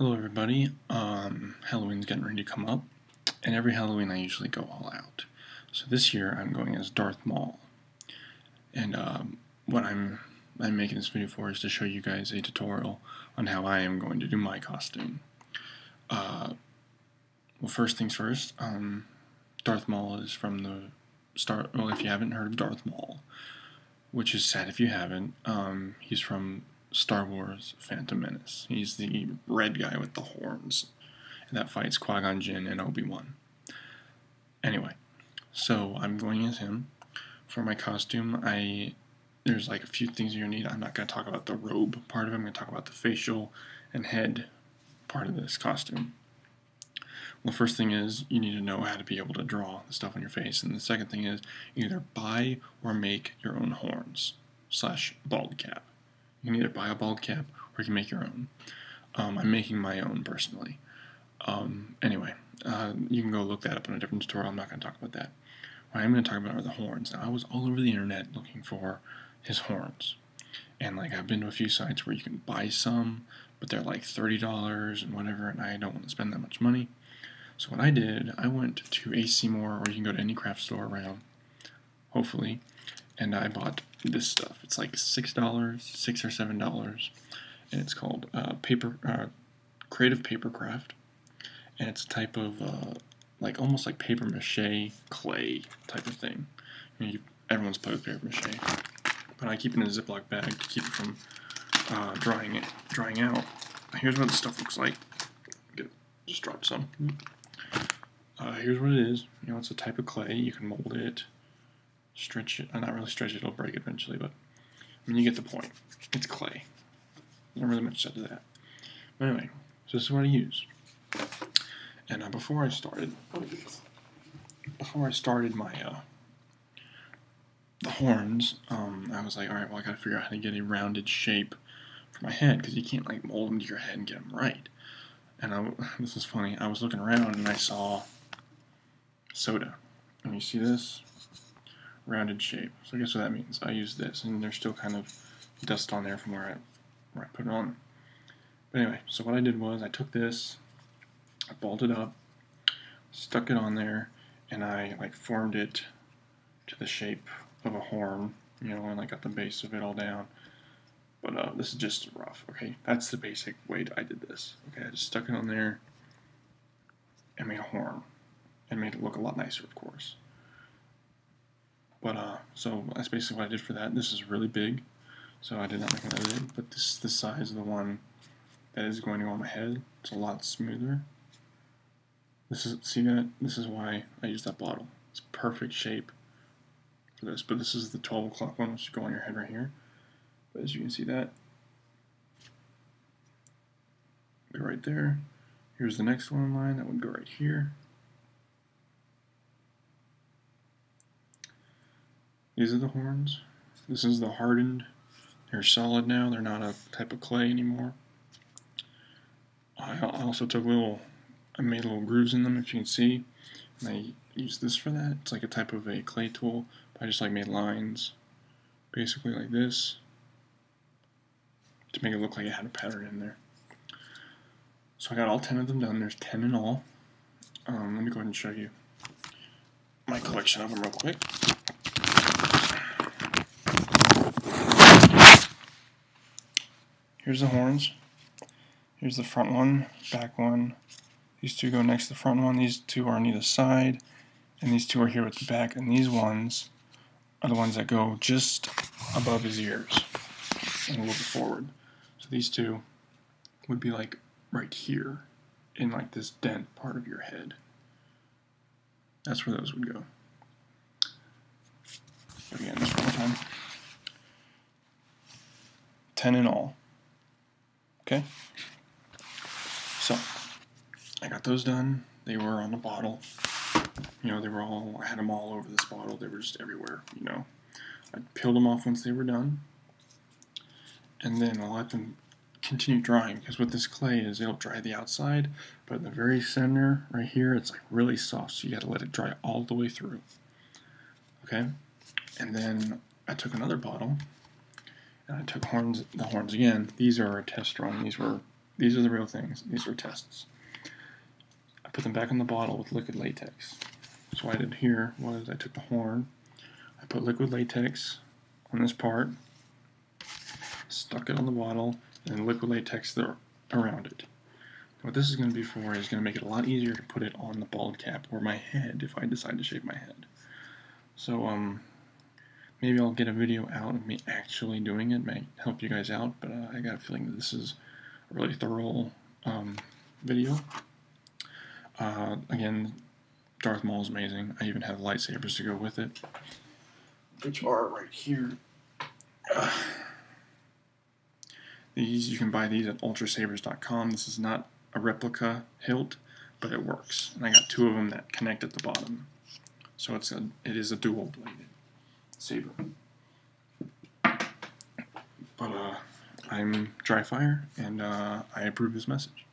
Hello everybody, Halloween's getting ready to come up, and every Halloween I usually go all out. So this year I'm going as Darth Mual, and what I'm making this video for is to show you guys a tutorial on how I am going to do my costume. Well, first things first, Darth Mual is from the well, if you haven't heard of Darth Mual, which is sad if you haven't, he's from Star Wars Phantom Menace. He's the red guy with the horns and that fights Qui-Gon Jinn and Obi-Wan. Anyway, so I'm going as him. For my costume, there's like a few things you're gonna need. I'm not gonna talk about the robe part of it. I'm gonna talk about the facial and head part of this costume. Well, first thing is you need to know how to be able to draw the stuff on your face, and the second thing is either buy or make your own horns / bald cap. You can either buy a bald cap or you can make your own. I'm making my own personally. Anyway, you can go look that up in a different tutorial. I'm not going to talk about that. What I'm going to talk about are the horns. Now, I was all over the internet looking for his horns. And like I've been to a few sites where you can buy some, but they're like $30 and whatever, and I don't want to spend that much money. So what I did, I went to A. Seymour, or you can go to any craft store around, hopefully, and I bought this stuff. It's like $6, $6 or $7, and it's called Creative Papercraft, and it's a type of like almost like paper mache clay type of thing. Everyone's played with paper mache, but I keep it in a Ziploc bag to keep it from drying out. Here's what the stuff looks like. Just drop some. Here's what it is. You know, it's a type of clay. You can mold it, stretch it. Not really stretch it, it'll break eventually, but I mean, you get the point. It's clay. Not really much said to that. But anyway, so this is what I use. And before I started my the horns, I was like, all right, well, I gotta figure out how to get a rounded shape for my head, because you can't like mold them to your head and get them right. And this is funny. I was looking around and I saw soda. And you see this? Rounded shape. So guess what that means? I use this, and there's still kind of dust on there from where I put it on. But anyway, so what I did was I took this, I balled it up, stuck it on there, and I like formed it to the shape of a horn, you know, and I got the base of it all down. But this is just rough, okay? That's the basic way I did this. Okay, I just stuck it on there and made a horn. And made it look a lot nicer, of course. But, so that's basically what I did for that. This is really big, so I did not make another big, but this is the size of the one that is going to go on my head. It's a lot smoother. See that? This is why I use that bottle. It's perfect shape for this, but this is the 12 o'clock one, which should go on your head right here. But as you can see that, go right there. Here's the next one in line, that would go right here. These are the horns. This is the hardened. They're solid now, they're not a type of clay anymore. I also took I made little grooves in them, if you can see, and I used this for that. It's like a type of a clay tool, but I just like made lines, basically like this, to make it look like it had a pattern in there. So I got all 10 of them done. There's 10 in all. Let me go ahead and show you my collection of them real quick. Here's the horns. Here's the front one, back one. These two go next to the front one. These two are on either side, and these two are here at the back. And these ones are the ones that go just above his ears and a little bit forward. So these two would be like right here in like this dent part of your head. That's where those would go. Again, just one time. 10 in all. Okay? So, I got those done. They were on the bottle. You know, I had them all over this bottle. They were just everywhere, you know. I peeled them off once they were done. And then I'll let them continue drying, because what this clay is, it'll dry the outside, but in the very center right here, it's like really soft, so you got to let it dry all the way through. Okay, and then I took another bottle and I took the horns again. These are a test run. These were these are the real things. These are tests. I put them back in the bottle with liquid latex. So what I did here was I took the horn, I put liquid latex on this part, stuck it on the bottle, and liquid latex around it. What this is going to be for is going to make it a lot easier to put it on the bald cap or my head if I decide to shave my head. So maybe I'll get a video out of me actually doing it, might help you guys out, but I got a feeling that this is a really thorough video. Again, Darth Mual is amazing. I even have lightsabers to go with it, which are right here. These, you can buy these at ultrasabers.com. This is not a replica hilt, but it works. And I got 2 of them that connect at the bottom. So it is a dual bladed saber. But I'm dry fire, and I approve this message.